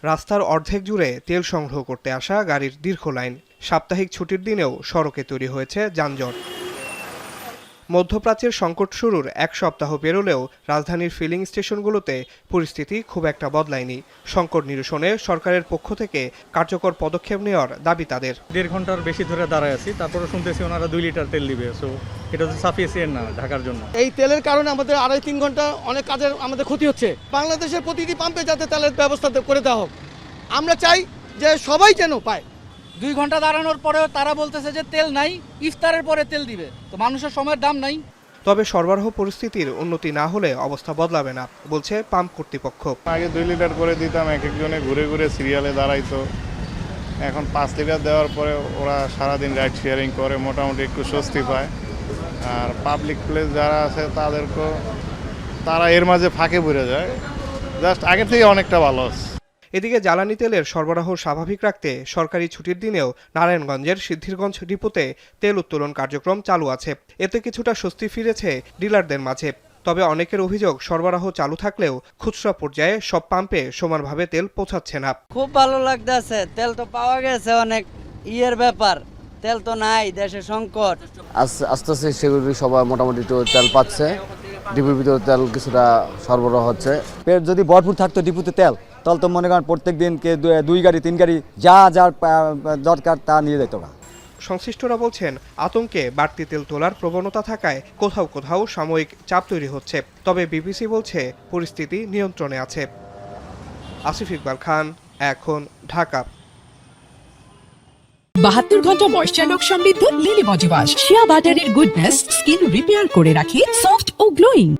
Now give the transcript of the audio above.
রাস্তার অর্ধেক জুড়ে তেল সংগ্রহ করতে আসা গাড়ির দীর্ঘ লাইন। সাপ্তাহিক ছুটির দিনেও সড়কে তৈরি হয়েছে যানজট। মধ্যপ্রাচ্যের সংকট শুরুর এক সপ্তাহ পেরোলেও রাজধানীর ফিলিং স্টেশনগুলোতে পরিস্থিতি খুব একটা বদলায়নি। সংকট নিরসনে সরকারের পক্ষ থেকে কার্যকর পদক্ষেপ নেওয়ার দাবি তাদের। 1.5 ঘন্টার বেশি ধরে দাঁড়ায় আছি, তারপরে শুনতেছি ওনারা 2 লিটার তেল দিবে। সো এটা তো সাফিসিয়েন্ট না ঢাকার জন্য। এই তেলের কারণে আমাদের 2.5-3 ঘন্টা অনেক কাজের আমাদের ক্ষতি হচ্ছে। বাংলাদেশের প্রতিটি পাম্পে যাতে তেলের ব্যবস্থা করে দেওয়া হোক। আমরা চাই যে সবাই যেন পায়। 2 ঘন্টা দাঁড়ানোর পরেও তারা বলতেছে যে তেল নাই, ইফতারের পরে তেল দিবে। তো মানুষের সময়ের দাম নাই। তবে সরবরাহ পরিস্থিতির উন্নতি না হলে অবস্থা বদলাবে না, বলছে পাম্প কর্তৃপক্ষ। আগে 2 লিটার করে দিতাম, এক একজনে ঘুরে ঘুরে সিরিয়ালে দাঁড়াইতো। এখন 5 লিটার দেওয়ার পরে ওরা সারাদিন রাইড শেয়ারিং করে, মোটামুটি একটু স্বস্তি পায়। আর পাবলিক প্লেস যারা আছে তারা এর মাঝে ফাঁকে পড়ে যায়। জাস্ট আগের থেকে অনেকটা ভালো আছে। এদিকে জ্বালানি তেলের সরবরাহ স্বাভাবিক রাখতে সরকারি ছুটির দিনেও নারায়ণগঞ্জের সিদ্ধিরগঞ্জ ডিপোতে তেল উত্তোলন কার্যক্রম চালু আছে। এতে কিছুটা স্বস্তি ফিরেছে ডিলারদের মাঝে। তবে অনেকের অভিযোগ, সরবরাহ চালু থাকলেও খুচরা পর্যায়ে সব পাম্পে সমানভাবে তেল পৌঁছাচ্ছে না। খুব ভালো লাগতেছে, তেল তো পাওয়া গেছে, অনেক ইয়ের ব্যাপার। তেল তো নাই, দেশে সংকট। আস্তে আস্তে সেগুলি সবাই মোটামুটি তেল পাচ্ছে। ডিপুর ভিতরে তেল কিছুটা সরবরাহ হচ্ছে। পেট যদি ভরপুর থাকতো ডিপুতে তেল, তাহলে তো মনে করেন প্রত্যেক দিন 2 গাড়ি 3 গাড়ি যা যার দরকার তা নিয়ে যেত না। সংশ্লিষ্টরা বলছেন, আতঙ্কে বাড়তি তেল তোলার প্রবণতা থাকায় কোথাও কোথাও সাময়িক চাপ তৈরি হচ্ছে। তবে বিবিসি বলছে পরিস্থিতি নিয়ন্ত্রণে আছে। আসিফ ইকবাল খান, এখন, ঢাকা। 72 ঘন্টা ময়েশ্চার লক সমৃদ্ধ লিলি বডি ওয়াশ। শিয়া বাটারের গুডনেস স্কিন রিপেয়ার করে রাখে সফট ও গ্লোয়িং।